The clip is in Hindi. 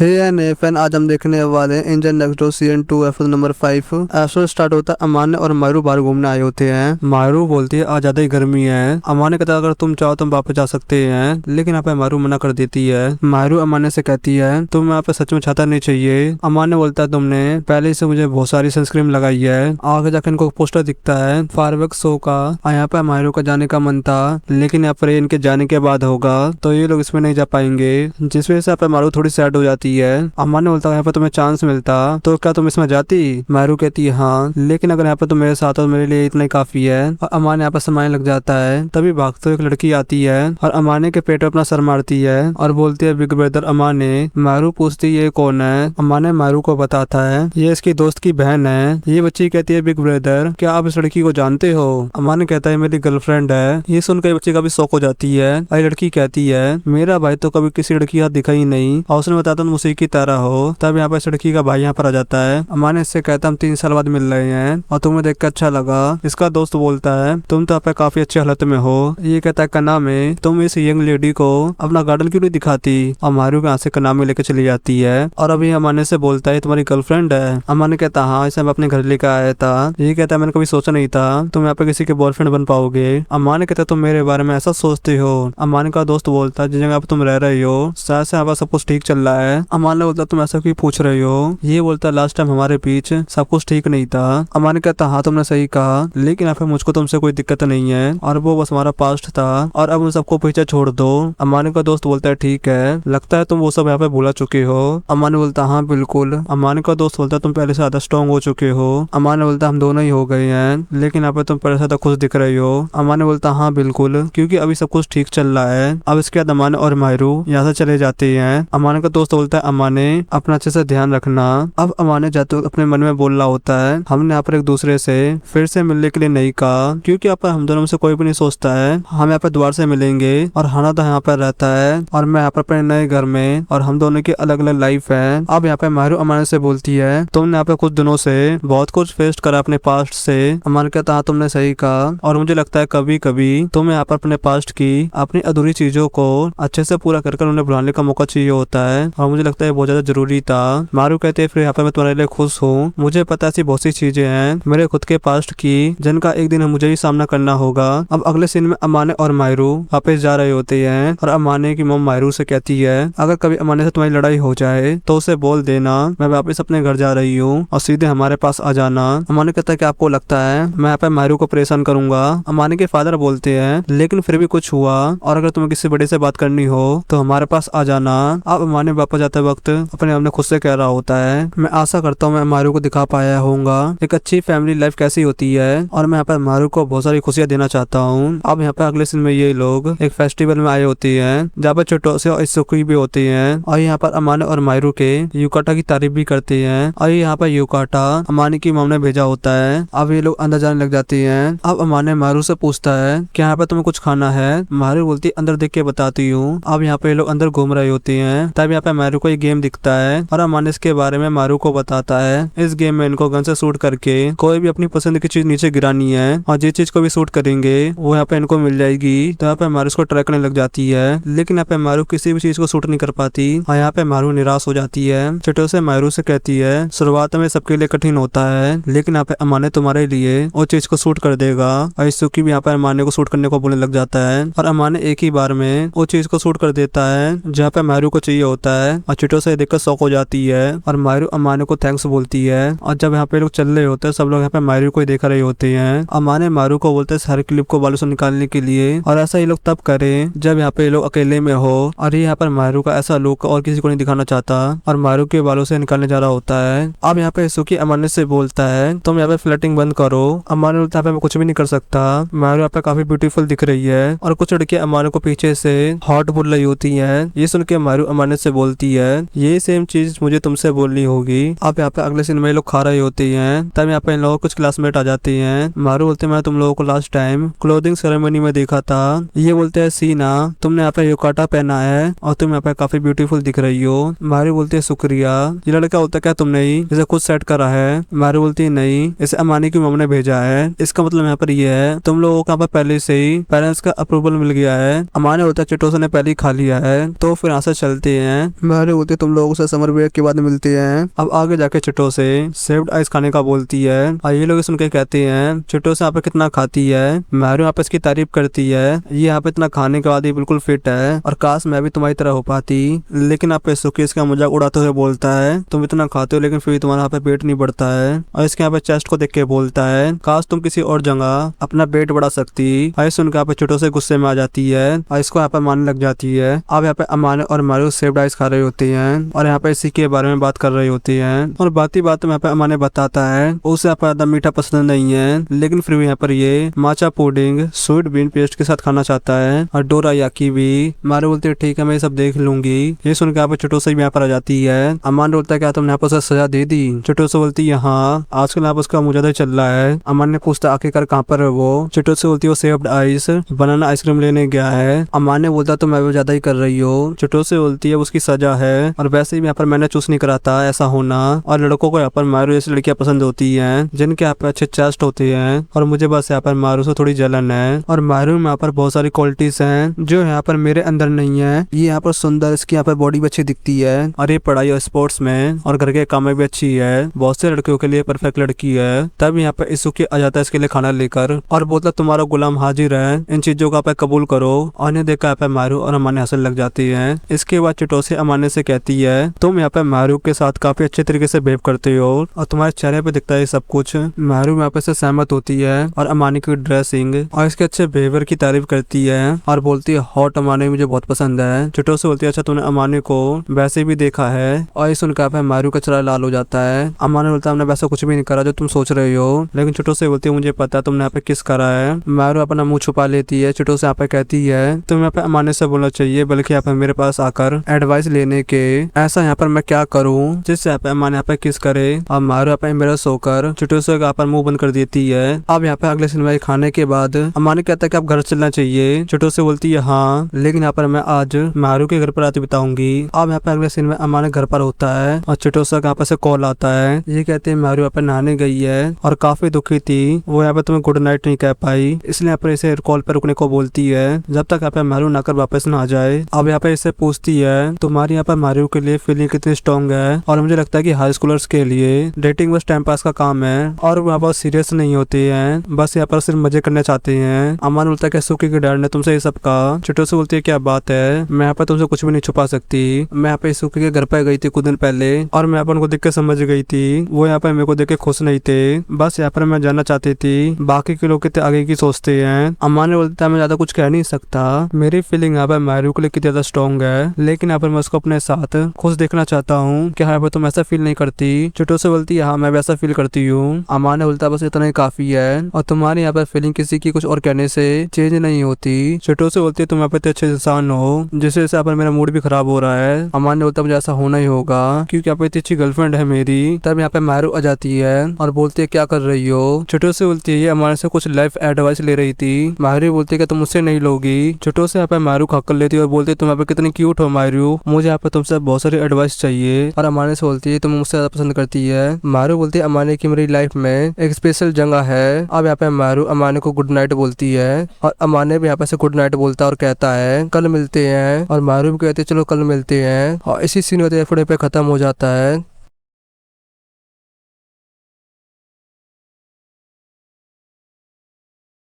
हे एन फैन, आज हम देखने वाले हैं Indian next door season 2 episode number 5। Episode start होता है अमान्य और मायरू बाहर घूमने आए होते हैं। मायरू बोलती है आज ज्यादा ही गर्मी है। अमान्य कहता है अगर तुम चाहो तुम वापस जा सकते हैं, लेकिन यहाँ पे मायरू मना कर देती है। मायरू अमान्य से कहती है तुम यहाँ पे सच में छाता नहीं चाहिए। अमान्य बोलता है तुमने पहले से मुझे बहुत सारी सनस्क्रीन लगाई है। आगे जाकर इनको पोस्टर दिखता है फायरवर्क्स शो का। यहाँ पे मायरू का जाने का मन था, लेकिन यहाँ पर इनके जाने के बाद होगा तो ये लोग इसमें नहीं जा पाएंगे, जिस वजह से यहाँ पे मायरू थोड़ी सैड हो जाती है। अमान्य बोलता है यहाँ पे तुम्हें चांस मिलता तो क्या तुम इसमें जाती? मायरू कहती है हाँ, लेकिन अगर यहाँ पे तुम मेरे साथ हो मेरे लिए इतना ही काफी है। और अमान्य यहाँ पे समाने लग जाता है। तभी भागते एक लड़की आती है और अमान्य के पेट पे अपना सर मारती है और बोलती है बिग ब्रदर अमान्य। मायरू पूछती है ये कौन है? अमान्य मायरू को बताता है ये इसकी दोस्त की बहन है। ये बच्ची कहती है बिग ब्रदर क्या आप इस लड़की को जानते हो? अमान्य कहता है मेरी गर्लफ्रेंड है। ये सुनकर बच्ची का भी शौक हो जाती है और लड़की कहती है मेरा भाई तो कभी किसी लड़की का दिखा ही नहीं और उसने बताया तुम उसी की तरह हो। तब यहाँ पे इस लड़की का भाई यहाँ पर आ जाता है। अमान्य इससे कहता हम 3 साल बाद मिल रहे हैं और तुम्हें देख कर अच्छा लगा। इसका दोस्त बोलता है तुम तो यहाँ पे काफी अच्छी हालत में हो। ये कहता है कनामे तुम इस यंग लेडी को अपना गार्डन क्यों नहीं दिखाती? और मारू के यहाँ से कनामे लेके चली जाती है और अभी अमान्य से बोलता है तुम्हारी गर्लफ्रेंड है। अमान्य कहता हाँ इसे मैं अपने घर लेकर आया था। ये कहता है मैंने कभी सोचा नहीं था तुम यहाँ पे किसी के बॉयफ्रेंड बन पाओगे। अमान्य कहता है तुम मेरे बारे में ऐसा सोचते हो। अमान्य का दोस्त बोलता है जिस जगह तुम रह रही हो शायद से यहाँ पर सब कुछ ठीक चल रहा है। अमान्य बोलता तुम ऐसा क्यों पूछ रहे हो? ये बोलता है लास्ट टाइम हमारे बीच सब कुछ ठीक नहीं था। अमान्य कहता हाँ तुमने सही कहा, लेकिन यहाँ पे मुझको तुमसे कोई दिक्कत नहीं है और वो बस हमारा पास्ट था और अब उन सबको पीछे छोड़ दो। अमान्य का दोस्त बोलता है ठीक है, लगता है तुम वो सब यहाँ पे भूला चुके हो। अमान्य बोलता हाँ बिल्कुल। अमान्य का दोस्त बोलता है तुम पहले से ज्यादा स्ट्रॉन्ग हो चुके हो। अमान्य बोलता हम दोनों ही हो गए हैं, लेकिन यहाँ पे तुम पहले से ज्यादा खुश दिख रही हो। अमान्य बोलता हाँ बिल्कुल, क्योंकि अभी सब कुछ ठीक चल रहा है। अब इसके बाद अमान्य और मायरू यहाँ से चले जाते हैं। अमान्य का दोस्त बोलता है अमान्य अपना अच्छे से ध्यान रखना। अब अमान्य जाते वक्त अपने मन में बोल रहा होता है हमने यहाँ पर एक दूसरे से फिर से मिलने के लिए नहीं कहा, क्योंकि यहाँ पर हम दोनों में से कोई भी नहीं सोचता है हम यहाँ पर दोबारा से मिलेंगे। और हाना तो यहाँ पर रहता है और मैं यहाँ पर अपने नए घर में, और हम दोनों की अलग अलग लाइफ है। अब यहाँ पे मायरू अमान्य से बोलती है तुमने यहाँ पे कुछ दिनों से बहुत कुछ फेस करा अपने पास्ट से। अमान्य कहता हाँ तुमने सही कहा, और मुझे लगता है कभी कभी तुम्हें यहाँ पर अपने पास्ट की अपनी अधूरी चीजों को अच्छे से पूरा कर उन्हें भुलाने का मौका चाहिए होता है, और मुझे लगता है बहुत ज्यादा जरूरी था। मारू कहते हैं फिर यहाँ पे मैं तुम्हारे लिए खुश हूँ। मुझे पता ऐसी बहुत सी चीजें हैं मेरे खुद के पास्ट की जिनका एक दिन मुझे ही सामना करना होगा। अब अगले सीन में अमान्य और मायरू वापस जा रहे होते हैं और अमान्य की मॉम मायरू से कहती है अगर कभी अमान्य से तुम्हारी लड़ाई हो जाए तो उसे बोल देना मैं वापस अपने घर जा रही हूँ और सीधे हमारे पास आ जाना। अमान्य कहता है कि आपको लगता है मैं यहाँ पे मायरू को परेशान करूंगा? अमान्य के फादर बोलते हैं लेकिन फिर भी कुछ हुआ और अगर तुम्हें किसी बड़े से बात करनी हो तो हमारे पास आ जाना। अब अमान्य वापस जाते वक्त अपने अपने खुद से कह रहा होता है मैं आशा करता हूँ मैं मारू को दिखा पाया होऊंगा एक अच्छी फैमिली लाइफ कैसी होती है, और मैं यहाँ पर मारू को बहुत सारी खुशियां देना चाहता हूँ। अब यहाँ पे अगले सीन में ये लोग एक फेस्टिवल में आए होती हैं जहाँ पर छोटो से और सुखी भी होती हैं, और यहाँ पर अमान्य और मायरू के युकाटा की तारीफ भी करते हैं। और यहाँ पर युकाटा अमान्य की मॉम ने भेजा होता है। अब ये लोग अंदर जाने लग जाती है। अब अमान्य मारू से पूछता है क्या यहाँ पे तुम्हें कुछ खाना है? मारू बोलती है अंदर देख के बताती हूँ। अब यहाँ पे ये लोग अंदर घूम रहे होते हैं, तब यहाँ पे मारू को एक गेम दिखता है और अमान्य इसके बारे में मारू को बताता है। इस गेम में इनको गन से शूट करके कोई भी अपनी पसंद की चीज नीचे गिरानी है, और जिस चीज को भी शूट करेंगे वो यहाँ पे इनको मिल जाएगी। तो यहाँ पे मारू इसको ट्रैक करने लग जाती है, लेकिन यहाँ पे मारू किसी भी चीज को शूट नहीं कर पाती और यहाँ पे मारू निराश हो जाती है। छोटो से मारू से कहती है शुरुआत में सबके लिए कठिन होता है, लेकिन यहाँ पे अमान्य तुम्हारे लिए वो चीज को शूट कर देगा। और सुखी भी यहाँ पे अमान्य को शूट करने को बोलने लग जाता है, और अमान्य एक ही बार में वो चीज को शूट कर देता है जहाँ पे मारू को चाहिए होता है। और छोटो से देखकर शौक हो जाती है और मारू अमान्य को थैंक्स बोलती है। और जब यहाँ पे लोग चल रहे होते हैं सब लोग यहाँ पे मारू को ही देख रहे होते हैं। अमान्य मारू को बोलते हैं सारे क्लिप को बालों से निकालने के लिए, और ऐसा ये लोग तब करें जब यहाँ पे लोग अकेले में हो और ये यहाँ पर मारू का ऐसा लुक और किसी को नहीं दिखाना चाहता और मारू के बालों से निकालने जा रहा होता है। अब यहाँ पे सुखी अमान्य से बोलता है तुम यहाँ पे फ्लर्टिंग बंद करो। अमान्य बोलता है यहाँ पे मैं कुछ भी नहीं कर सकता, मारू यहाँ पे काफी ब्यूटीफुल दिख रही है। और कुछ लड़कियां अमान्य को पीछे से हॉट बोल रही होती है। ये सुन के मारू अमान्य से बोलती है ये सेम चीज मुझे तुमसे बोलनी होगी। अब यहाँ पे अगले सीन में लोग खा रहे होते हैं, तब यहाँ पे इन लोगों कुछ क्लासमेट आ जाते हैं। मारू बोलते हैं मैं तुम लोगों को लास्ट टाइम क्लोथिंग सेरेमनी में देखा था। ये बोलते हैं सीना तुमने यहाँ पे युकाटा पहना है और तुम यहाँ पे काफी ब्यूटीफुल दिख रही हो। मारू बोलती है शुक्रिया। ये लड़का बोलता है क्या तुमने ही इसे खुद सेट करा है? मारू बोलती है नहीं, इसे अमानी की मम्मी ने भेजा है। इसका मतलब यहाँ पर ये है तुम लोगों को यहाँ पर पहले से ही पेरेंट्स का अप्रूवल मिल गया है। अमानी बोलता है चिटोसा ने पहले ही खा लिया है तो फिर यहाँ से चलते हैं। मारू बोलती है तुम लोगों से समर ब्रेक के बाद मिलते हैं। अब आगे जाके चिटो से सेव्ड आइस खाने का बोलती है और ये लोग सुन के कहते हैं चिटो से यहाँ पे कितना खाती है। मारू यहाँ पे इसकी तारीफ करती है, ये यहाँ पे इतना खाने के बाद ही बिल्कुल फिट है और काश मैं भी तुम्हारी तरह हो पाती। लेकिन यहाँ पे सुकी इसका मजाक उड़ाते हुए बोलता है तुम इतना खाते हो लेकिन फिर भी तुम्हारा यहाँ पे पेट नहीं बढ़ता है। और इसके यहाँ पे चेस्ट को देख के बोलता है काश तुम किसी और जगह अपना पेट बढ़ा सकती। और सुनकर यहाँ पे चिटो से गुस्से में आ जाती है और इसको यहाँ पे मारने लग जाती है। अब यहाँ पे अमाने और मारू सेव्ड आइस खा रहे होते हैं और यहाँ पे इसी के बारे में बात कर रहे होते हैं। और बात ही बात में यहाँ पे अमाने बताता है उसे यहाँ पे ज्यादा मीठा पसंद नहीं है, लेकिन फिर भी यहाँ पर ये माचा पुडिंग स्वीट बीन पेस्ट के साथ खाना चाहता है और डोरा याकी भी। मारू बोलती है ठीक है मैं ये सब देख लूंगी। ये सुनकर यहाँ पे चिटो से भी यहाँ पर आ जाती है। अमान बोलता है क्या तुमने यहाँ पर उसे सजा दे दी। चिटो से बोलती है हाँ आजकल यहाँ पर उसका मुजाहिदा चल रहा है। अमान ने पूछता आखिरकार कहाँ पर है वो। चिटो से बोलती है वो सेव्ड आइस बनाना आइसक्रीम लेने गया है। अमान ने बोलता तो मैं भी ज्यादा ही कर रही हूँ। चिटो से बोलती है उसकी सजा है और वैसे भी यहाँ पर मैंने चूज नहीं करा था ऐसा होना। और लड़कों को यहाँ पर मारू जैसी लड़कियां पसंद होती हैं जिनके यहाँ पे अच्छे चेस्ट होते हैं और मुझे बस यहाँ पर मारू से थोड़ी जलन है। और मारू में यहाँ पर बहुत सारी क्वालिटीज हैं जो यहाँ पर मेरे अंदर नहीं है। ये यहाँ पर सुंदर, इसकी यहाँ पर बॉडी भी अच्छी दिखती है और ये पढ़ाई और स्पोर्ट्स में और घर के काम में भी अच्छी है। बहुत से लड़कियों के लिए परफेक्ट लड़की है। तब यहाँ पे इसुकी आ जाता है इसके लिए खाना लेकर और बोलता तुम्हारा गुलाम हाजिर है, इन चीजों का कबूल करो। और इन्हें देखकर यहाँ पे मारू और अमाने हंसने लग जाती है। इसके बाद चिटोसे अमाने से कहती है तुम यहाँ पे मारू के साथ काफी अच्छे तरीके से बिहेव करते हो और तुम्हारे चेहरे पे दिखता है सब कुछ। मारू यहाँ पे से सहमत होती है और अमाने की ड्रेसिंग और इसके अच्छे बिहेवियर की तारीफ करती है और बोलती है हॉट अमाने मुझे बहुत पसंद है। चिटो से बोलती है अच्छा तूने अमाने को वैसे भी देखा है। और ये सुनकर मारू का चेहरा लाल हो जाता है। अमाने बोलता है हमने वैसा कुछ भी नहीं करा जो तुम सोच रहे हो। लेकिन चिटो से बोलती है मुझे पता है तुमने यहाँ पे किस करा है। मारू अपना मुंह छुपा लेती है। चिटो से यहाँ पे कहती है तुम यहाँ पे अमाने से बोलना चाहिए बल्कि यहाँ पे मेरे पास आकर एडवाइस लेने के। ऐसा यहाँ पर मैं क्या करूँ जिससे यहाँ पे अमाने यहाँ पे किस करे। और मारू यहाँ पे मेरा सोकर चिटो से यहाँ पर मुंह बंद कर देती है। अब यहाँ पे अगले सिनेमा खाने के बाद अमाने कहता है कि आप घर चलना चाहिए। चिटो से बोलती है हाँ लेकिन यहाँ पर मैं आज मारू के घर पर रात बिताऊंगी। अब यहाँ पे अगले सीन में अमाने घर पर होता है और चिटो से यहाँ पर से कॉल आता है। ये कहते हैं मारू यहाँ पे नहाने गई है और काफी दुखी थी, वो यहाँ पे तुम्हें गुड नाइट नहीं कह पाई, इसलिए यहाँ पर इसे कॉल पर रुकने को बोलती है जब तक यहाँ पे मारू नहाकर वापस न आ जाए। अब यहाँ पे इससे पूछती है तुम्हारी यहाँ पर मारू के लिए फीलिंग कितनी स्ट्रॉन्ग है। और मुझे लगता है कि हाई स्कूलर्स के लिए डेटिंग बस टाइम पास का काम है और वो यहाँ पर सीरियस नहीं होते हैं, बस यहाँ पर सिर्फ मजे करने चाहते हैं। अमान बोलता है कि सुकी के डैड ने तुमसे ये सब कहा। चिटो से बोलती है क्या बात है, मैं यहाँ पर तुमसे कुछ भी नहीं छुपा सकती। मैं यहाँ पे सुकी के घर पे गई थी कुछ दिन पहले और मैं यहाँ पर उनको देख के समझ गई थी वो यहाँ पर मेरे को देख के खुश नहीं थे, बस यहाँ पर मैं जानना चाहती थी बाकी के लोग कितने आगे की सोचते हैं। अमान बोलता है मैं ज्यादा कुछ कह नहीं सकता, मेरी फीलिंग यहाँ पर मारू के लिए कितनी ज्यादा स्ट्रॉन्ग है, लेकिन यहाँ पर मैं उसको अपने साथ खुश देखना चाहता हूँ। क्या यहाँ पर तुम ऐसा फील नहीं करती। चिटो से बोलती है हाँ मैं वैसा फील करती हूँ। अमान बोलता है बस इतना ही काफी है और तुम्हारी यहाँ पर फीलिंग किसी की कुछ और कहने से चेंज नहीं होती। चिटो से बोलती है तुम यहाँ पे अच्छे इंसान हो जिससे यहाँ पर मेरा मूड भी खराब हो रहा है। अमान ने बोलता मुझे ऐसा होना ही होगा क्योंकि यहाँ पे इतनी अच्छी गर्लफ्रेंड है मेरी। तब यहाँ पे मारू आ जाती है और बोलती है क्या कर रही हो। चिटो से बोलती है ये हमारे से कुछ लाइफ एडवाइस ले रही थी। मारू बोलती है कि तुम मुझसे नहीं लोगी। चिटो से यहाँ पे मारू खक्कर लेती है और बोलती है तुम यहाँ पे कितनी क्यूट हो मारू, मुझे यहाँ पे तुमसे बहुत सारी एडवाइस चाहिए। और अमाने से बोलती है तुम मुझसे ज्यादा पसंद करती है। मारू बोलती है अमाने की मेरी लाइफ में एक स्पेशल जगह है। अब यहाँ पे मारू अमाने को गुड नाइट बोलती है और अमाने भी यहाँ पे से गुड नाइट बोलता है और कहता है कल मिलते हैं। और मारू भी कहती है चलो कल मिलते हैं। और इसी सीन में एपिसोड पे खत्म हो जाता है।